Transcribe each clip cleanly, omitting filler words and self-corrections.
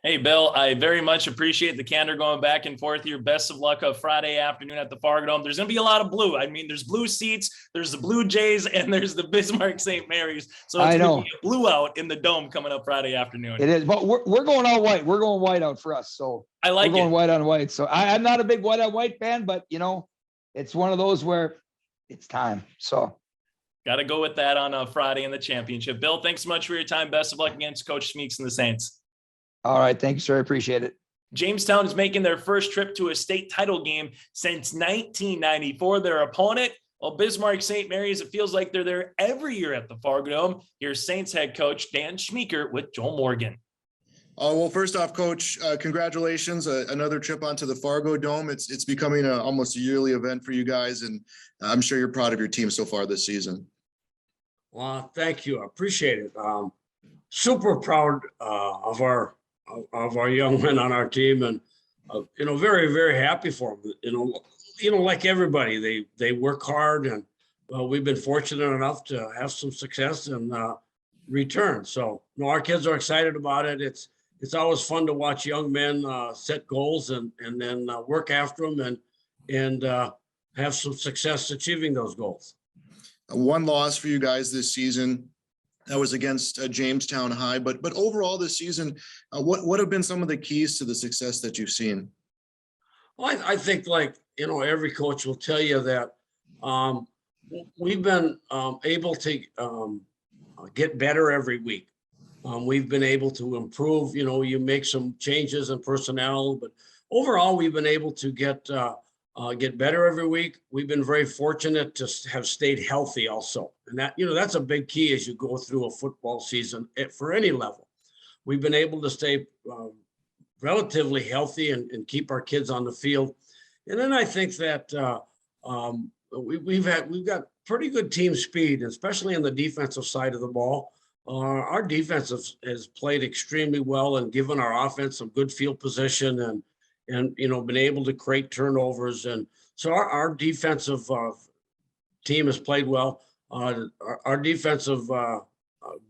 Hey, Bill, I very much appreciate the candor going back and forth here. Best of luck on Friday afternoon at the Fargo Dome. There's going to be a lot of blue. I mean, there's blue seats, there's the Blue Jays, and there's the Bismarck St.Mary's. So it's going to be a blue out in the dome coming up Friday afternoon. It is, but we're going all white. We're going white out for us. So I like we're going white on white. So I'm not a big white on white fan, but, it's one of those where it's time. So got to go with that on Friday in the championship. Bill, thanks so much for your time. Best of luck against Coach Smeeks and the Saints. All right. Thank you, sir. I appreciate it. Jamestown is making their first trip to a state title game since 1994. Their opponent, Bismarck St. Mary's, it feels like they're there every year at the Fargo Dome. Here's Saints head coach Dan Smrekar with Joel Morgan. Well, first off, Coach, congratulations. Another trip onto the Fargo Dome. It's becoming almost a yearly event for you guys, and I'm sure you're proud of your team so far this season. Well, thank you. I appreciate it. Super proud of our young men on our team, and very, very happy for them. Like everybody, they work hard, and we've been fortunate enough to have some success and return. So our kids are excited about it. It's always fun to watch young men set goals and then work after them and have some success achieving those goals. One loss for you guys this season. That was against Jamestown High, but overall this season, what have been some of the keys to the success that you've seen? Well, I think every coach will tell you that we've been able to get better every week. We've been able to improve. You make some changes in personnel, but overall we've been able to get better every week. We've been very fortunate to have stayed healthy also. And that's a big key as you go through a football season for any level. We've been able to stay relatively healthy and keep our kids on the field. And then I think that we've got pretty good team speed, especially on the defensive side of the ball. Our defense has played extremely well and given our offense some good field position and been able to create turnovers. And so our defensive team has played well. Our defensive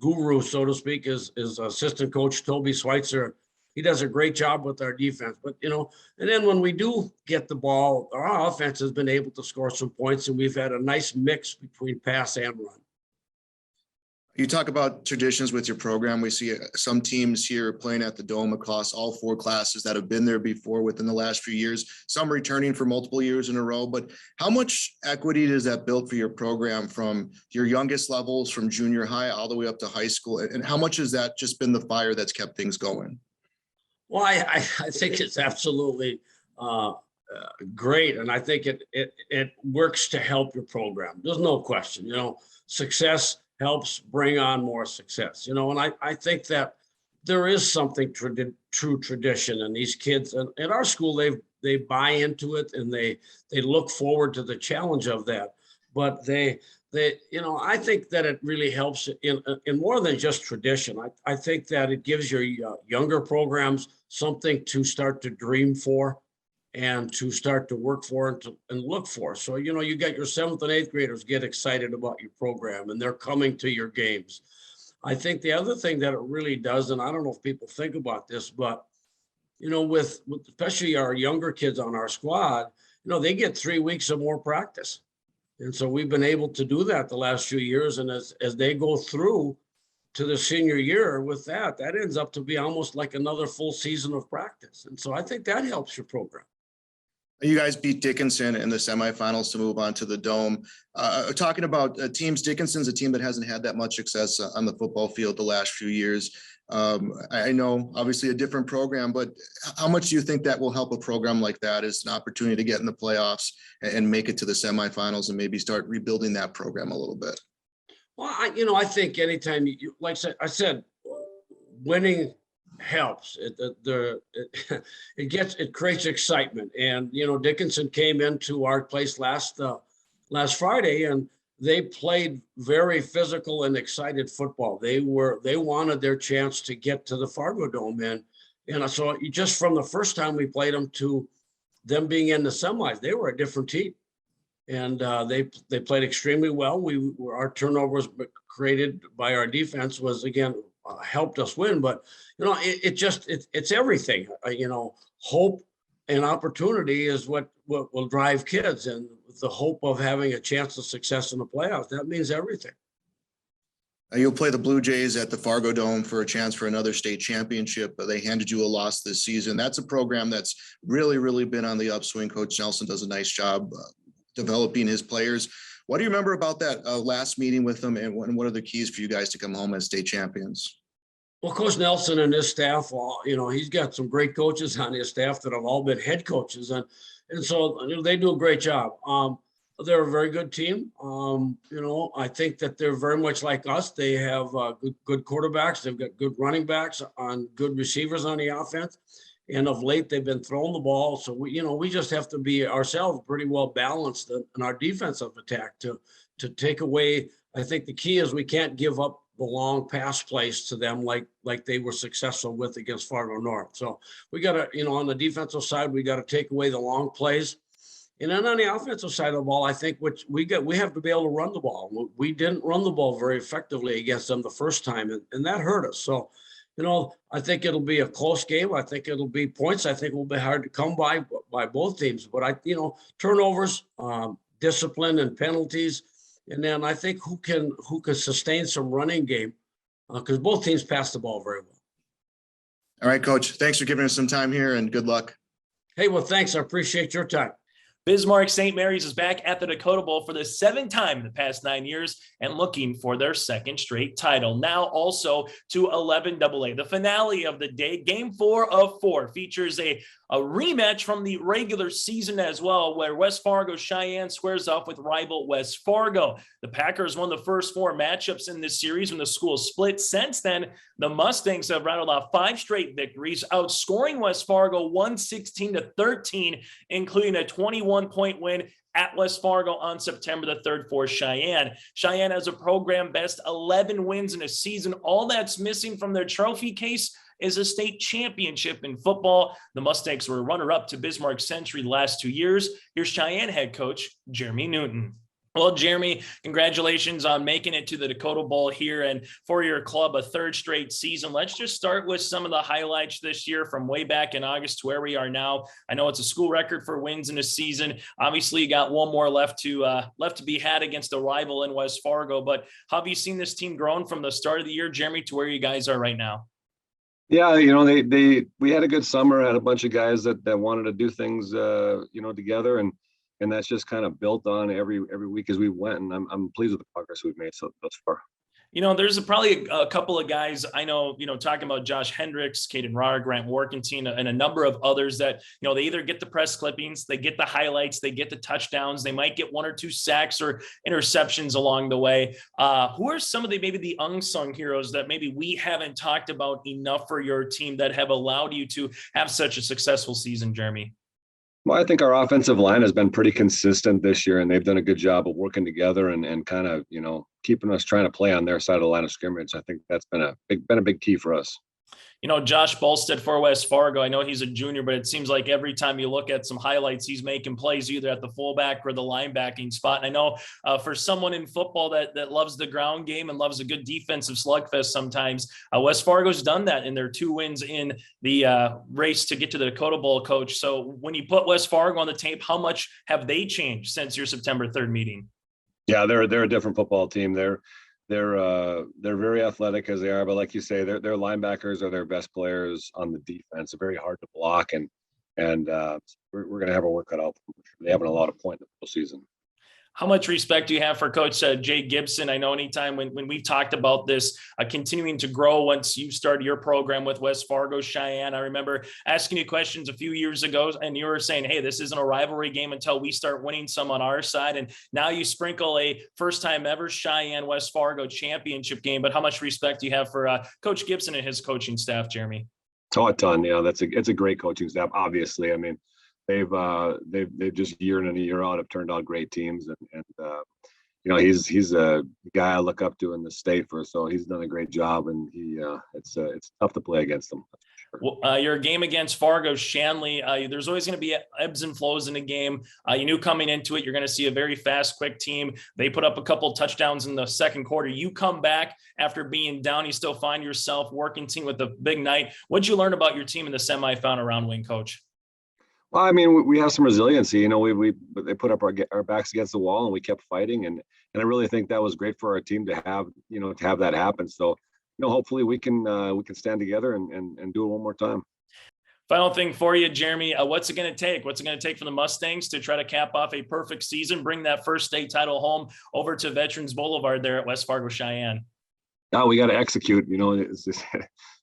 guru, so to speak, is assistant coach Toby Schweitzer. He does a great job with our defense. But, and then when we do get the ball, our offense has been able to score some points, and we've had a nice mix between pass and run. You talk about traditions with your program. We see some teams here playing at the Dome across all four classes that have been there before within the last few years, some returning for multiple years in a row. But how much equity does that build for your program from your youngest levels, from junior high all the way up to high school? And how much has that just been the fire that's kept things going? Well, I think it's absolutely great. And I think it works to help your program. There's no question, success helps bring on more success, and I think that there is something true tradition, and these kids at our school, they buy into it and they look forward to the challenge of that. But I think that it really helps in more than just tradition. I think that it gives your younger programs something to start to dream for and to start to work for and look for. So, you got your 7th and 8th graders get excited about your program and they're coming to your games. I think the other thing that it really does, and I don't know if people think about this, but, with especially our younger kids on our squad, they get 3 weeks of more practice. And so we've been able to do that the last few years. And as they go through to the senior year with that ends up to be almost like another full season of practice. And so I think that helps your program. You guys beat Dickinson in the semifinals to move on to the Dome. Talking about teams, Dickinson's a team that hasn't had that much success on the football field the last few years. I know obviously a different program, but how much do you think that will help a program like that as an opportunity to get in the playoffs and make it to the semifinals and maybe start rebuilding that program a little bit? Well, I think anytime like I said, winning helps. It creates excitement. And Dickinson came into our place last Friday, and they played very physical and excited football. They wanted their chance to get to the Fargo Dome, and so just from the first time we played them to them being in the semis, they were a different team, and they played extremely well. Our turnovers created by our defense was again helped us win. But, it's everything. Hope and opportunity is what will drive kids, and the hope of having a chance of success in the playoffs. That means everything. You'll play the Blue Jays at the Fargo Dome for a chance for another state championship. They handed you a loss this season. That's a program that's really, really been on the upswing. Coach Nelson does a nice job developing his players. What do you remember about that last meeting with them, and what are the keys for you guys to come home as state champions? Well, Coach Nelson and his staff, he's got some great coaches on his staff that have all been head coaches, and so they do a great job. They're a very good team. I think that they're very much like us. They have good quarterbacks. They've got good running backs, on good receivers on the offense. And of late, they've been throwing the ball. So we just have to be ourselves pretty well balanced in our defensive attack to take away. I think the key is we can't give up the long pass plays to them like they were successful with against Fargo North. So we got to, on the defensive side, we got to take away the long plays. And then on the offensive side of the ball, I think we have to be able to run the ball. We didn't run the ball very effectively against them the first time, and that hurt us. So, I think it'll be a close game. I think it'll be points. I think it will be hard to come by both teams. But turnovers, discipline, and penalties, and then I think who can sustain some running game, because both teams pass the ball very well. All right, Coach. Thanks for giving us some time here, and good luck. Hey, well, thanks. I appreciate your time. Bismarck St. Mary's is back at the Dakota Bowl for the 7th time in the past 9 years and looking for their 2nd straight title. Now also to 11AA. The finale of the day, game 4 of 4, features a rematch from the regular season as well, where West Fargo Sheyenne squares off with rival West Fargo. The Packers won the first 4 matchups in this series when the schools split. Since then, the Mustangs have rattled off 5 straight victories, outscoring West Fargo 116-13, including a 21-point win at West Fargo on September the 3rd for Sheyenne. Sheyenne has a program best 11 wins in a season. All that's missing from their trophy case is a state championship in football. The Mustangs were runner-up to Bismarck Century the last 2 years. Here's Sheyenne head coach Jeremy Newton. Well, Jeremy, congratulations on making it to the Dakota Bowl here and for your club, a 3rd straight season. Let's just start with some of the highlights this year from way back in August to where we are now. I know it's a school record for wins in a season. Obviously, you got one more left to be had against a rival in West Fargo. But how have you seen this team grown from the start of the year, Jeremy, to where you guys are right now? Yeah, we had a good summer, had a bunch of guys that wanted to do things, together, and that's just kind of built on every week as we went. And I'm pleased with the progress we've made thus far. There's probably a couple of guys I know, talking about Josh Hendricks, Caden Rar, Grant Workentine, and a number of others that, they either get the press clippings, they get the highlights, they get the touchdowns, they might get 1 or 2 sacks or interceptions along the way. Who are some of maybe the unsung heroes that maybe we haven't talked about enough for your team that have allowed you to have such a successful season, Jeremy? Well, I think our offensive line has been pretty consistent this year, and they've done a good job of working together and kind of, keeping us trying to play on their side of the line of scrimmage. I think that's been a big key for us. Josh Bolstead for West Fargo, I know he's a junior, but it seems like every time you look at some highlights, he's making plays either at the fullback or the linebacking spot. And I know for someone in football that loves the ground game and loves a good defensive slugfest sometimes, West Fargo's done that in their 2 wins in the race to get to the Dakota Bowl, Coach. So when you put West Fargo on the tape, how much have they changed since your September 3rd meeting? Yeah, they're a different football team. They're very athletic as they are, but like you say, their linebackers are their best players on the defense. They're very hard to block, and we're going to have a work cut out. They haven't a lot of points in the season. How much respect do you have for Coach Jay Gibson? I know anytime when we've talked about this continuing to grow once you started your program with West Fargo Sheyenne, I remember asking you questions a few years ago and you were saying, hey, this isn't a rivalry game until we start winning some on our side. And now you sprinkle a first time ever Sheyenne West Fargo championship game. But how much respect do you have for Coach Gibson and his coaching staff, Jeremy? Oh, a ton. Yeah, it's a great coaching staff. Obviously, I mean, they've just year in and year out have turned out great teams, and he's a guy I look up to in the state so he's done a great job, and it's tough to play against him. Your game against Fargo, Shanley, there's always going to be ebbs and flows in a game. You knew coming into it, you're going to see a very fast, quick team. They put up a couple touchdowns in the second quarter. You come back after being down, you still find yourself working team with a big night. What'd you learn about your team in the semifinal round win, Coach? Well, I mean, we have some resiliency. You know, they put up our backs against the wall, and we kept fighting. And I really think that was great for our team to have that happen. So, hopefully we can stand together and do it one more time. Final thing for you, Jeremy, what's it going to take? What's it going to take for the Mustangs to try to cap off a perfect season, bring that first state title home over to Veterans Boulevard there at West Fargo, Sheyenne? Now we got to execute. It's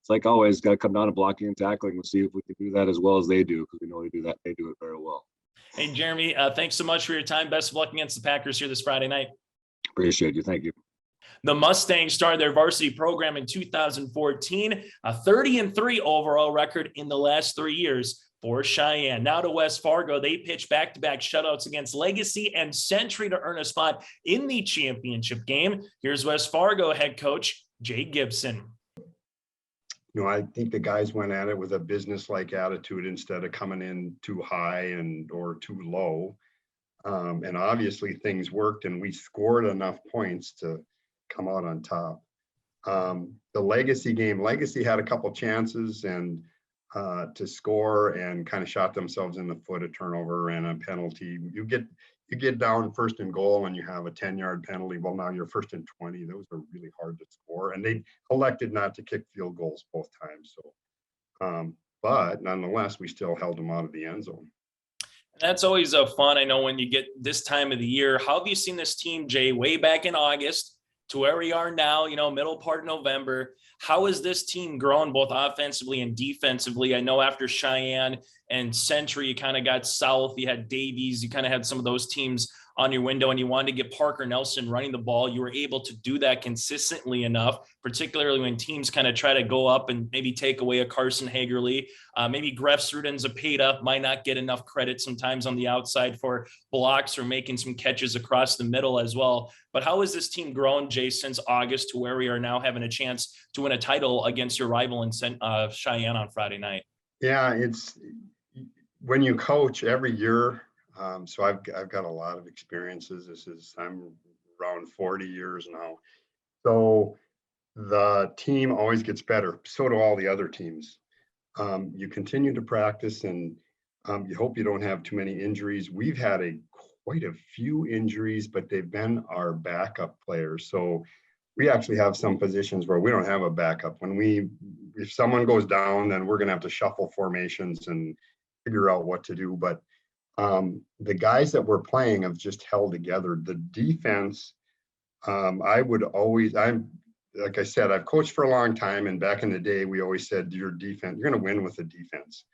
like always, got to come down to blocking and tackling. We'll see if we can do that as well as they do, because we know they do that. They do it very well. Hey, Jeremy, thanks so much for your time. Best of luck against the Packers here this Friday night. Appreciate you. Thank you. The Mustangs started their varsity program in 2014, a 30-3 overall record in the last 3 years for Sheyenne. Now to West Fargo, they pitched back-to-back shutouts against Legacy and Century to earn a spot in the championship game. Here's West Fargo head coach Jay Gibson. I think the guys went at it with a business-like attitude instead of coming in too high or too low. And obviously things worked, and we scored enough points to come out on top. The Legacy game, Legacy had a couple chances and to score and kind of shot themselves in the foot, a turnover and a penalty. You get down first and goal and you have a 10-yard penalty. Well, now you're first and 20. Those are really hard to score. And they elected not to kick field goals both times. So, but nonetheless, we still held them out of the end zone. That's always fun. I know when you get this time of the year. How have you seen this team, Jay, way back in August to where we are now, middle part of November? How has this team grown both offensively and defensively? I know after Sheyenne and Century, you kind of got south. You had Davies. You kind of had some of those teams on your window, and you wanted to get Parker Nelson running the ball. You were able to do that consistently enough, particularly when teams kind of try to go up and maybe take away a Carson Hagerly. Maybe Grefsrud and Zapata might not get enough credit sometimes on the outside for blocks or making some catches across the middle as well. But how has this team grown, Jay, since August to where we are now having a chance to win a title against your rival in Sheyenne on Friday night? Yeah, it's when you coach every year. So I've got a lot of experiences. I'm around 40 years now. So the team always gets better. So do all the other teams. You continue to practice, and you hope you don't have too many injuries. We've had quite a few injuries, but they've been our backup players. So we actually have some positions where we don't have a backup. If someone goes down, then we're going to have to shuffle formations and figure out what to do. But the guys that we're playing have just held together. The defense, like I said, I've coached for a long time, and back in the day, we always said your defense, you're going to win with the defense.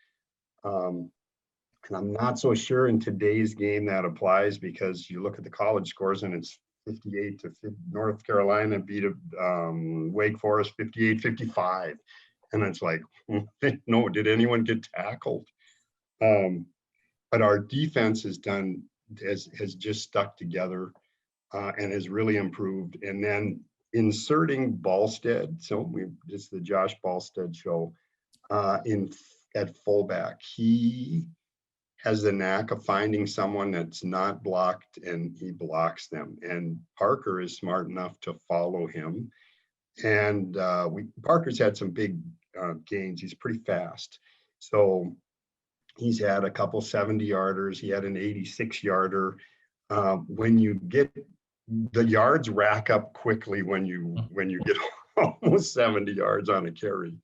And I'm not so sure in today's game that applies, because you look at the college scores and it's 58 to 50. North Carolina beat Wake Forest 58-55. And it's like, no, did anyone get tackled? But our defense has just stuck together and has really improved. And then inserting Ballstead, so it's the Josh Ballstead show at fullback. He has the knack of finding someone that's not blocked, and he blocks them. And Parker is smart enough to follow him. And Parker's had some big gains. He's pretty fast. So he's had a couple 70-yarders. He had an 86-yarder. When you get the yards rack up quickly when you get almost 70 yards on a carry.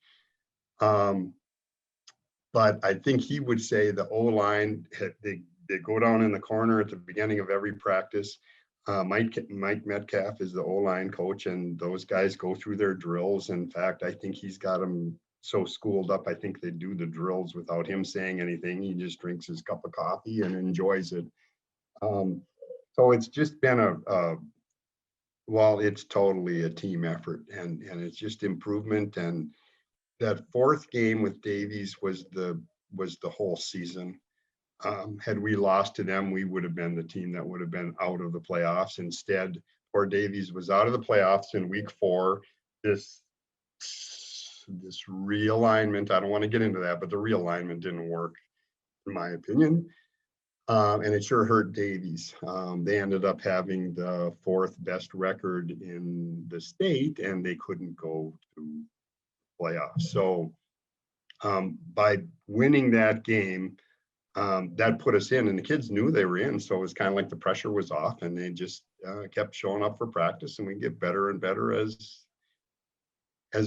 But I think he would say the O-line, they go down in the corner at the beginning of every practice. Mike Metcalf is the O-line coach, and those guys go through their drills. In fact, I think he's got them so schooled up, I think they do the drills without him saying anything. He just drinks his cup of coffee and enjoys it. So it's just been it's totally a team effort, and it's just improvement. And that fourth game with Davies was the whole season. Had we lost to them, we would have been the team that would have been out of the playoffs. Instead, poor Davies was out of the playoffs in week 4. This this realignment. I don't want to get into that, but the realignment didn't work, in my opinion. And it sure hurt Davies. They ended up having the 4th best record in the state, and they couldn't go to playoffs. So by winning that game, that put us in, and the kids knew they were in. So it was kind of like the pressure was off, and they just kept showing up for practice, and we get better and better as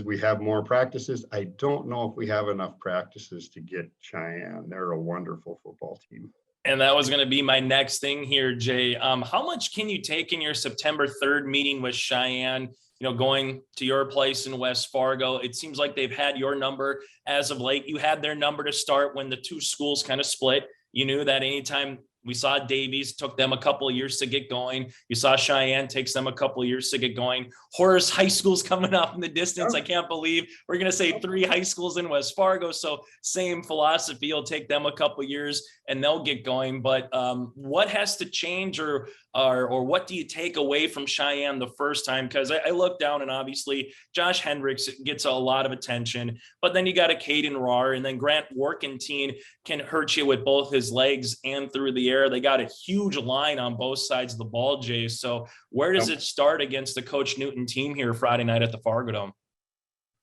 we have more practices. I don't know if we have enough practices to get Sheyenne. They're a wonderful football team. And that was going to be my next thing here, Jay. How much can you take in your September 3rd meeting with Sheyenne? You know, going to your place in West Fargo, it seems like they've had your number as of late. You had their number to start when the two schools kind of split. You knew that anytime we saw Davies, took them a couple of years to get going. You saw Sheyenne, takes them a couple of years to get going. Horace High School's coming up in the distance. I can't believe we're going to say 3 high schools in West Fargo. So same philosophy. It'll take them a couple of years and they'll get going. But what has to change or what do you take away from Sheyenne the first time? Because I look down and obviously Josh Hendricks gets a lot of attention, but then you got a Caden Rahr, and then Grant Workentine can hurt you with both his legs and through the air. They got a huge line on both sides of the ball, Jay. So where does it start against the Coach Newton team here Friday night at the Fargo Dome?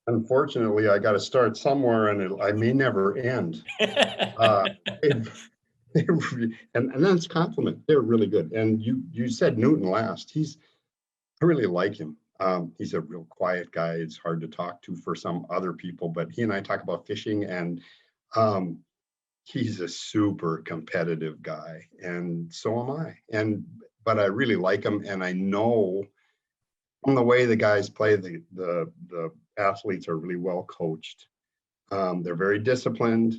Unfortunately, I got to start somewhere, and I may never end. And that's a compliment. They're really good. And you said Newton last. I really like him. He's a real quiet guy. It's hard to talk to for some other people, but he and I talk about fishing, and he's a super competitive guy, and so am I. But I really like him, and I know from the way the guys play, the athletes are really well coached. They're very disciplined.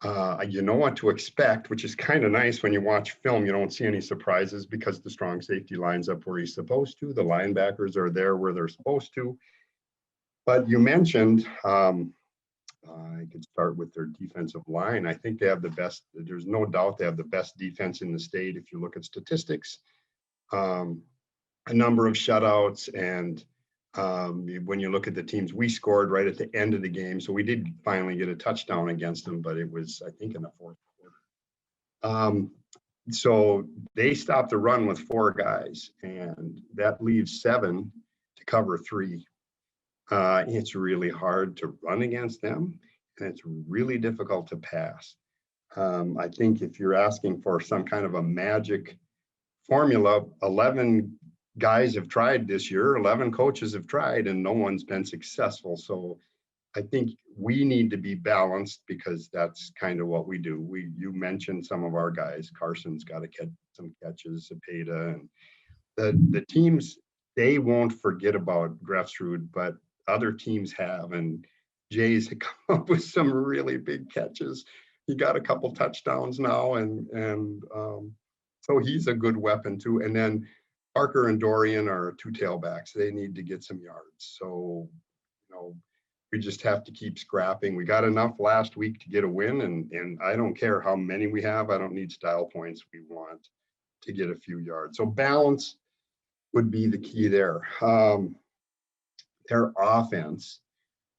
You know what to expect, which is kind of nice when you watch film. You don't see any surprises because the strong safety lines up where he's supposed to. The linebackers are there where they're supposed to. But you mentioned, I could start with their defensive line. I think they have the best. There's no doubt they have the best defense in the state if you look at statistics. A number of shutouts, and when you look at the teams, we scored right at the end of the game. So we did finally get a touchdown against them, but it was, I think, in the 4th quarter. So they stopped the run with 4 guys, and that leaves 7 to cover 3. It's really hard to run against them, and it's really difficult to pass. I think if you're asking for some kind of a magic formula, 11 guys have tried this year, 11 coaches have tried, and no one's been successful. So I think we need to be balanced, because that's kind of what we do. You mentioned some of our guys. Carson's got to catch some catches, Cepeda, and the teams, they won't forget about Grefsrud, but other teams have, and Jay's come up with some really big catches. He got a couple touchdowns now, and so he's a good weapon too. And then Parker and Dorian are 2 tailbacks. They need to get some yards. So, we just have to keep scrapping. We got enough last week to get a win, and I don't care how many we have. I don't need style points. We want to get a few yards. So balance would be the key there. Their offense,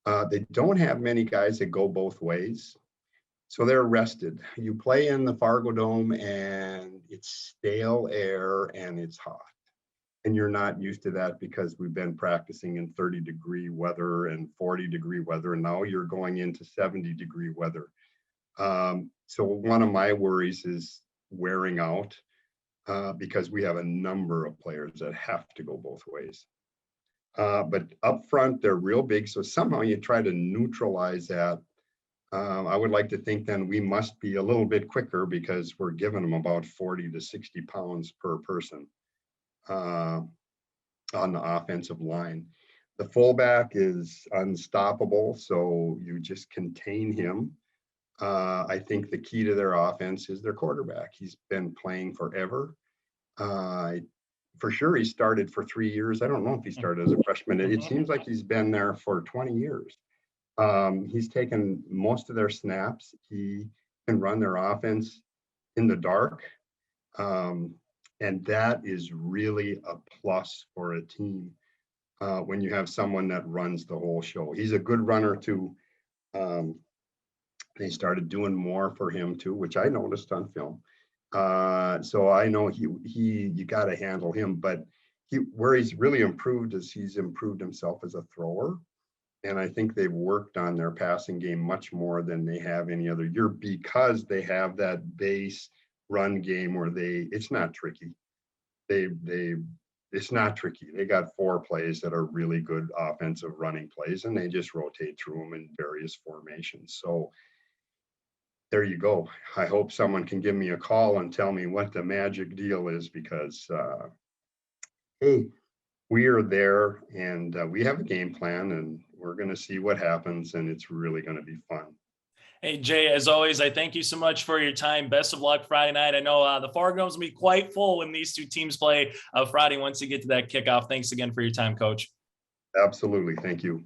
they don't have many guys that go both ways. So they're rested. You play in the Fargo Dome, and it's stale air and it's hot. And you're not used to that because we've been practicing in 30-degree weather and 40-degree weather, and now you're going into 70-degree weather. So one of my worries is wearing out, because we have a number of players that have to go both ways. But up front, they're real big. So somehow you try to neutralize that. I would like to think then we must be a little bit quicker, because we're giving them about 40 to 60 pounds per person on the offensive line. The fullback is unstoppable, so you just contain him. I think the key to their offense is their quarterback. He's been playing forever. For sure, he started for 3 years. I don't know if he started as a freshman. It seems like he's been there for 20 years. He's taken most of their snaps. He can run their offense in the dark. And that is really a plus for a team. when you have someone that runs the whole show. He's a good runner too. They started doing more for him too, which I noticed on film. So I know you got to handle him, but where he's really improved is he's improved himself as a thrower. And I think they've worked on their passing game much more than they have any other year, because they have that base run game where it's not tricky. It's not tricky. They got 4 plays that are really good offensive running plays, and they just rotate through them in various formations. So there you go. I hope someone can give me a call and tell me what the magic deal is, because hey, we are there, and we have a game plan, and we're going to see what happens, and it's really going to be fun. Hey, Jay, as always, I thank you so much for your time. Best of luck Friday night. I know the Fargo Dome's going to be quite full when these 2 teams play Friday once you get to that kickoff. Thanks again for your time, Coach. Absolutely. Thank you.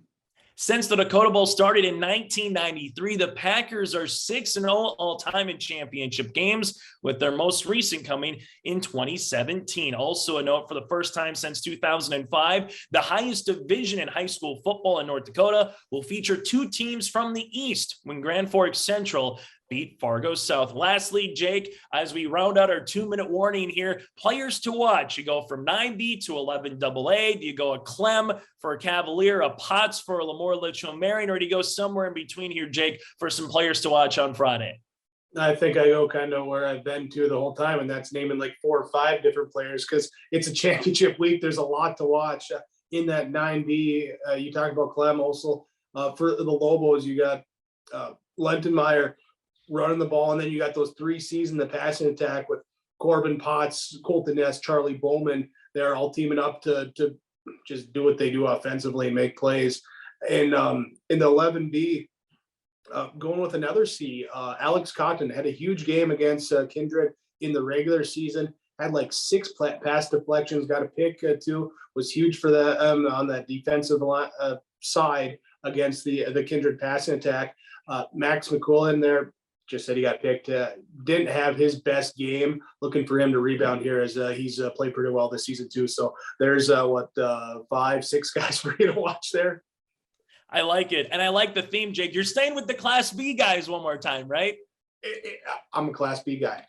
Since the Dakota Bowl started in 1993, the Packers are 6-0 all-time in championship games, with their most recent coming in 2017. Also a note, for the first time since 2005, the highest division in high school football in North Dakota will feature 2 teams from the East when Grand Forks Central beat Fargo South. Lastly, Jake, as we round out our 2-minute warning here, players to watch. You go from 9B to 11AA. Do you go a Clem for a Cavalier, a Potts for a Lamoure, Litchville-Marion, or do you go somewhere in between here, Jake, for some players to watch on Friday? I think I go kind of where I've been to the whole time, and that's naming like 4 or 5 different players, because it's a championship week. There's a lot to watch in that 9B. You talked about Clem also. For the Lobos, you got Lentenmeyer running the ball, and then you got those 3 C's in the passing attack with Corbin, Potts, Colton Ness, Charlie Bowman. They're all teaming up to just do what they do offensively and make plays. And in the 11B, going with another C, Alex Cotton had a huge game against Kindred in the regular season, had like 6 pass deflections, got a pick too, was huge for that on that defensive side against the Kindred passing attack. Max McQuillan there just said he got picked, didn't have his best game. Looking for him to rebound here, as he's played pretty well this season too. So there's 5, 6 guys for you to watch there. I like it. And I like the theme, Jake. You're staying with the Class B guys one more time, right? I'm a Class B guy.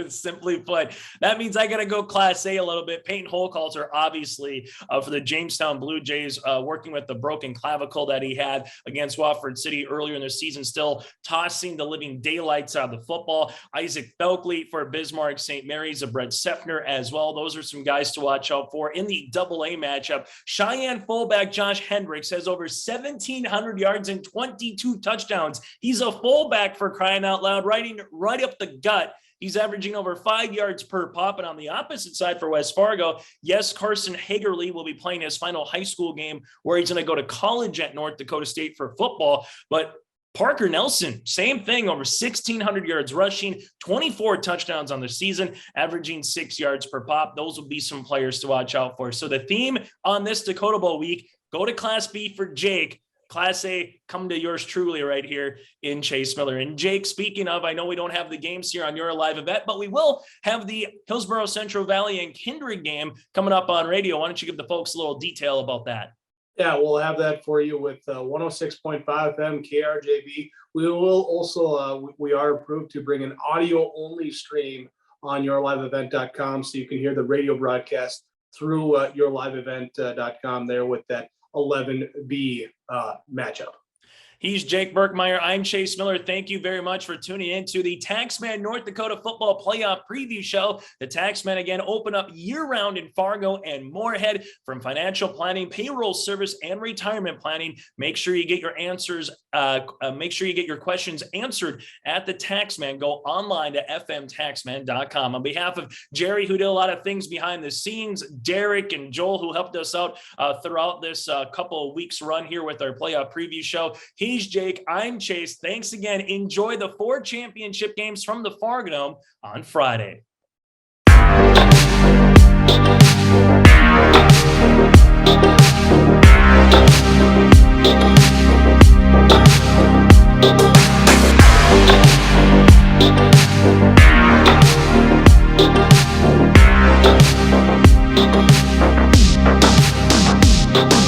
Simply put, that means I got to go Class A a little bit. Peyton Holkalter, obviously, for the Jamestown Blue Jays, working with the broken clavicle that he had against Wofford City earlier in the season, still tossing the living daylights out of the football. Isaac Belkley for Bismarck St. Mary's, a Brett Seffner as well. Those are some guys to watch out for. In the AA matchup, Cheyenne fullback Josh Hendricks has over 1,700 yards and 22 touchdowns. He's a fullback, for crying out loud, riding right up the gut. He's averaging over 5 yards per pop. And on the opposite side for West Fargo, yes, Carson Hagerly will be playing his final high school game where he's going to go to college at North Dakota State for football. But Parker Nelson, same thing, over 1,600 yards rushing, 24 touchdowns on the season, averaging 6 yards per pop. Those will be some players to watch out for. So the theme on this Dakota Bowl week, go to Class B for Jake. Class A, come to yours truly right here in Chase Miller. And Jake, speaking of, I know we don't have the games here on your live event, but we will have the Hillsboro, Central Valley, and Kindred game coming up on radio. Why don't you give the folks a little detail about that? Yeah, we'll have that for you with 106.5 FM KRJB. We will also, we are approved to bring an audio-only stream on yourliveevent.com, so you can hear the radio broadcast through yourliveevent.com there with that 11B matchup. He's Jake Birkemeyer. I'm Chase Miller. Thank you very much for tuning in to the Taxman North Dakota Football Playoff Preview Show. The Taxman, again, open up year-round in Fargo and Moorhead. From financial planning, payroll service, and retirement planning, make sure you get your answers. Make sure you get your questions answered at the Taxman. Go online to fmtaxman.com. On behalf of Jerry, who did a lot of things behind the scenes, Derek and Joel, who helped us out throughout this couple of weeks run here with our playoff preview show. He's Jake. I'm Chase. Thanks again. Enjoy the 4 championship games from the Fargo Dome on Friday. Bye.